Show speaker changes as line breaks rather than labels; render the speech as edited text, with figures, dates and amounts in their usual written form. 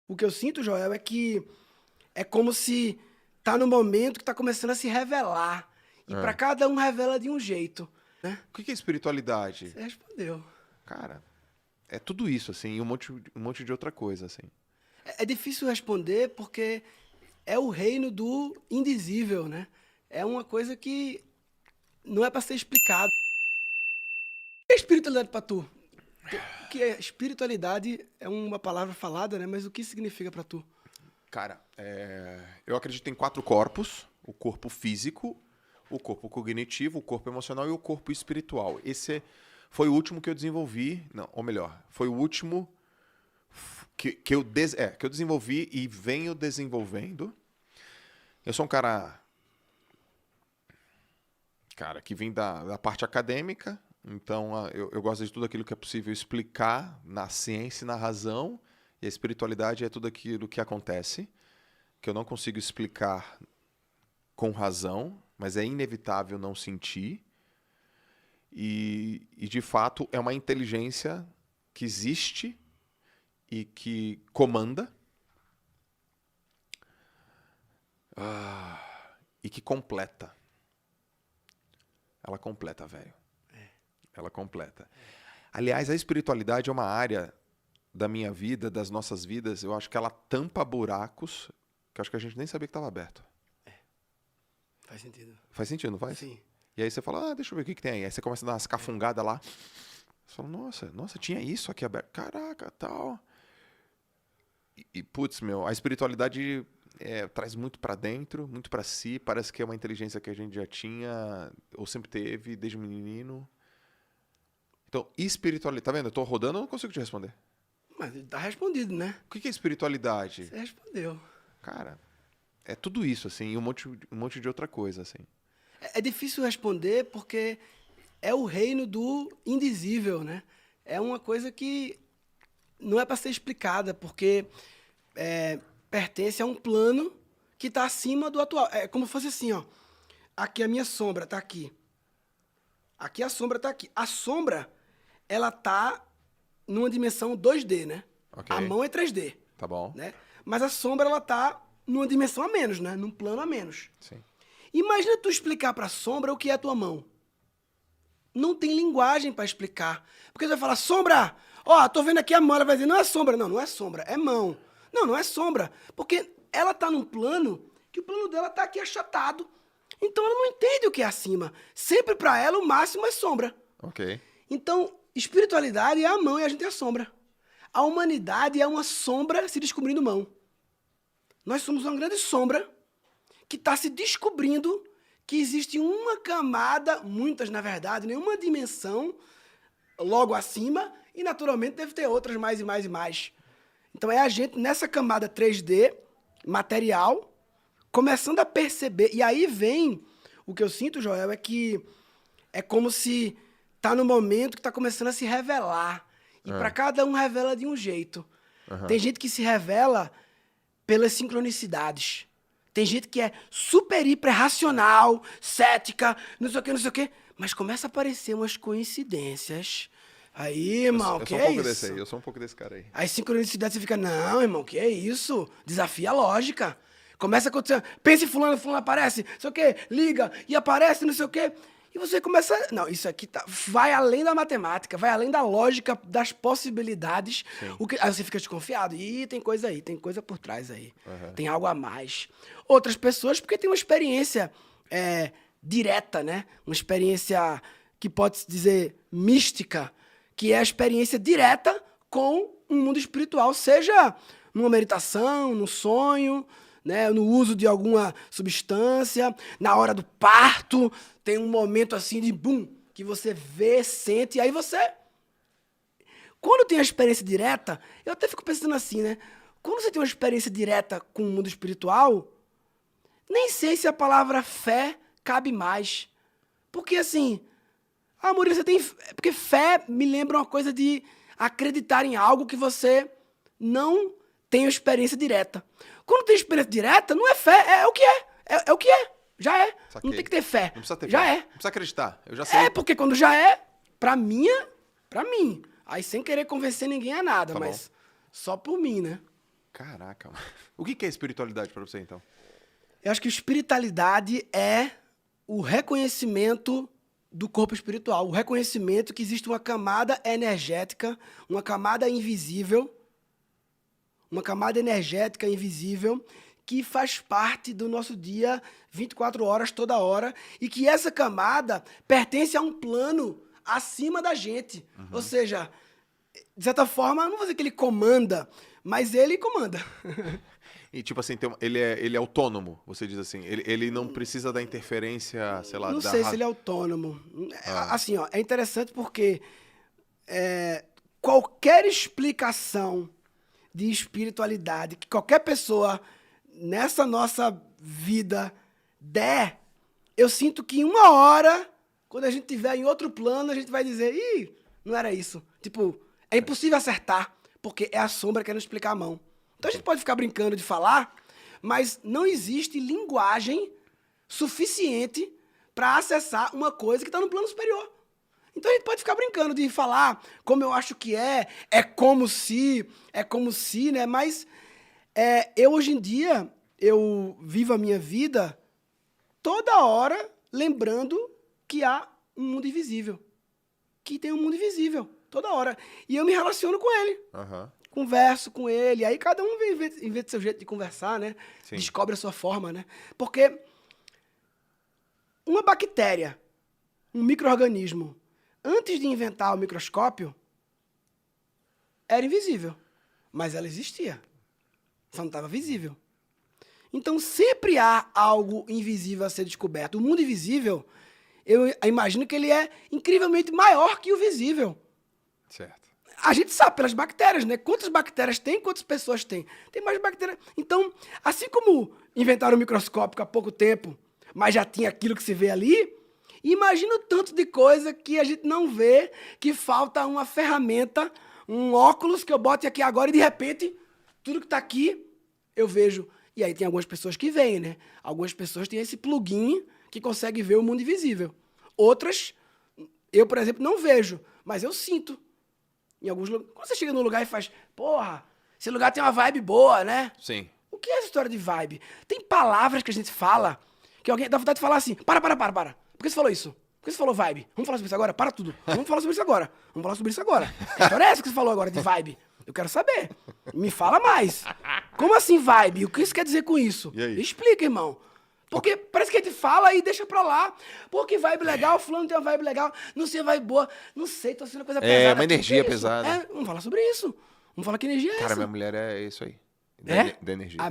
O que eu sinto, Joel, é que é como se tá no momento que tá começando a se revelar. E pra
Ah.
cada um revela de um jeito, né?
O que é espiritualidade?
Você respondeu.
Cara, é tudo isso, assim, e um monte de outra coisa, assim.
É difícil responder porque é o reino do indizível, né? É uma coisa que não é pra ser explicado. O que é espiritualidade pra tu? O que é espiritualidade é uma palavra falada, né? Mas o que significa pra tu?
Cara, eu acredito em 4 corpos: o corpo físico, o corpo cognitivo, o corpo emocional e o corpo espiritual. Esse foi o último que eu desenvolvi, não, ou melhor, foi o último que eu desenvolvi e venho desenvolvendo. Eu sou um cara que vem da parte acadêmica, então eu gosto de tudo aquilo que é possível explicar na ciência e na razão, e a espiritualidade é tudo aquilo que acontece, que eu não consigo explicar com razão, mas é inevitável não sentir, e de fato é uma inteligência que existe e que comanda, e que completa. Ela completa, velho. Ela completa. Aliás, a espiritualidade é uma área da minha vida, das nossas vidas, eu acho que ela tampa buracos que eu acho que a gente nem sabia que estava aberto.
Faz sentido.
Faz sentido, não faz?
Sim.
E aí você fala, deixa eu ver o que tem aí. Aí você começa a dar umas cafungadas lá. Você fala, nossa, tinha isso aqui aberto. Caraca, tal. Putz, meu, a espiritualidade traz muito pra dentro, muito pra si. Parece que é uma inteligência que a gente já tinha, ou sempre teve, desde menino. Então, espiritualidade. Tá vendo? Eu tô rodando, eu não consigo te responder.
Mas tá respondido, né?
O que é espiritualidade?
Você respondeu.
Cara, é tudo isso, assim, e um monte de outra coisa, assim.
É difícil responder porque é o reino do indizível, né? É uma coisa que não é para ser explicada, porque pertence a um plano que está acima do atual. É como se fosse assim, ó. Aqui a minha sombra está aqui. Aqui a sombra está aqui. A sombra, ela tá numa dimensão 2D, né?
Ok.
A mão é 3D,
Tá bom?
né? Mas a sombra, ela tá numa dimensão a menos, né? Num plano a menos.
Sim.
Imagina tu explicar para a sombra o que é a tua mão. Não tem linguagem para explicar. Porque tu vai falar, sombra, ó, tô vendo aqui a mão, ela vai dizer, não é sombra. Não, não é sombra, é mão. Não, não é sombra. Porque ela tá num plano que o plano dela tá aqui achatado. Então ela não entende o que é acima. Sempre para ela o máximo é sombra.
Ok.
Então, espiritualidade é a mão e a gente é a sombra. A humanidade é uma sombra se descobrindo mão. Nós somos uma grande sombra que está se descobrindo que existe uma camada, muitas na verdade, nenhuma dimensão logo acima, e naturalmente deve ter outras mais e mais e mais. Então é a gente nessa camada 3D, material, começando a perceber. E aí vem, o que eu sinto, Joel, é que é como se tá no momento que tá começando a se revelar. E para cada um revela de um jeito. Tem gente que se revela pelas sincronicidades. Tem gente que é super, hiper racional, cética, não sei o que, não sei o que. Mas começa a aparecer umas coincidências. Aí, irmão,
Eu
que
sou um
é
pouco
isso?
desse aí, eu sou um pouco desse cara aí.
Aí sincronicidade você fica, não, irmão, que é isso? Desafia a lógica. Começa a acontecer, pensa em fulano, fulano aparece, não sei o quê, liga e aparece, não sei o quê. E você começa, não, isso aqui vai além da matemática, vai além da lógica, das possibilidades. Aí você fica desconfiado. Ih, tem coisa aí, tem coisa por trás aí. Tem algo a mais. Outras pessoas, porque tem uma experiência direta, né? Uma experiência que pode-se dizer mística, que é a experiência direta com um mundo espiritual, seja numa meditação, num sonho, né, no uso de alguma substância, na hora do parto, tem um momento assim de bum, que você vê, sente, e aí você... Quando tem a experiência direta, eu até fico pensando assim, né? Quando você tem uma experiência direta com o mundo espiritual, nem sei se a palavra fé cabe mais. Porque assim, Murilo, você tem... Porque fé me lembra uma coisa de acreditar em algo que você não tem experiência direta. Quando tem experiência direta, não é fé, é o que é. É o que é. Já é.
Saquei.
Não tem que ter fé.
Não precisa ter
já
fé.
é.
Não precisa acreditar. Eu já sei.
É, porque quando já é, pra mim, Aí sem querer convencer ninguém a nada,
Tá
mas
bom.
só por mim, né?
Caraca, mano. O que é espiritualidade pra você, então?
Eu acho que espiritualidade é o reconhecimento do corpo espiritual, o reconhecimento que existe uma camada energética, uma camada invisível, uma camada energética invisível que faz parte do nosso dia 24 horas, toda hora, e que essa camada pertence a um plano acima da gente. Ou seja, de certa forma, não vou dizer que ele comanda, mas ele comanda.
E tipo assim, ele é autônomo, você diz assim. Ele não precisa da interferência, sei lá,
Não
da...
sei se ele é autônomo. Assim, ó, é interessante porque qualquer explicação de espiritualidade que qualquer pessoa nessa nossa vida der, eu sinto que em uma hora, quando a gente estiver em outro plano, a gente vai dizer, ih, não era isso. Tipo, é impossível acertar, porque é a sombra querendo explicar a mão. Então a gente pode ficar brincando de falar, mas não existe linguagem suficiente para acessar uma coisa que está no plano superior. Então a gente pode ficar brincando de falar como eu acho que é como se, né? Mas eu hoje em dia, eu vivo a minha vida toda hora lembrando que há um mundo invisível. Que tem um mundo invisível, toda hora. E eu me relaciono com ele.
Aham.
Converso com ele, aí cada um inventa seu jeito de conversar, né?
Sim.
Descobre a sua forma, né? Porque uma bactéria, um micro-organismo, antes de inventar o microscópio, era invisível, mas ela existia. Só não estava visível. Então sempre há algo invisível a ser descoberto. O mundo invisível, eu imagino que ele é incrivelmente maior que o visível.
Certo.
A gente sabe pelas bactérias, né? Quantas bactérias tem, quantas pessoas tem. Tem mais bactérias. Então, assim como inventaram o microscópio há pouco tempo, mas já tinha aquilo que se vê ali, imagina o tanto de coisa que a gente não vê, que falta uma ferramenta, um óculos que eu bote aqui agora e, de repente, tudo que está aqui, eu vejo. E aí tem algumas pessoas que veem, né? Algumas pessoas têm esse plugin que consegue ver o mundo invisível. Outras, eu, por exemplo, não vejo, mas eu sinto. Em alguns lugares. Quando você chega num lugar e faz, porra, esse lugar tem uma vibe boa, né?
Sim.
O que é essa história de vibe? Tem palavras que a gente fala que alguém dá vontade de falar assim, para. Por que você falou isso? Por que você falou vibe? Vamos falar sobre isso agora? Para tudo. Vamos falar sobre isso agora. Vamos falar sobre isso agora. Que história é essa que você falou agora de vibe? Eu quero saber. Me fala mais. Como assim vibe? O que isso quer dizer com isso?
E aí?
Explica, irmão. Porque parece que a gente fala e deixa pra lá. Pô, que vibe legal, fulano tem uma vibe legal, não sei, vibe boa. Não sei, tô sendo coisa pesada.
uma energia
Que é isso?
pesada.
Vamos falar sobre isso. Vamos falar que energia é
Cara,
essa.
minha mulher é isso aí.
É?
Da energia.
A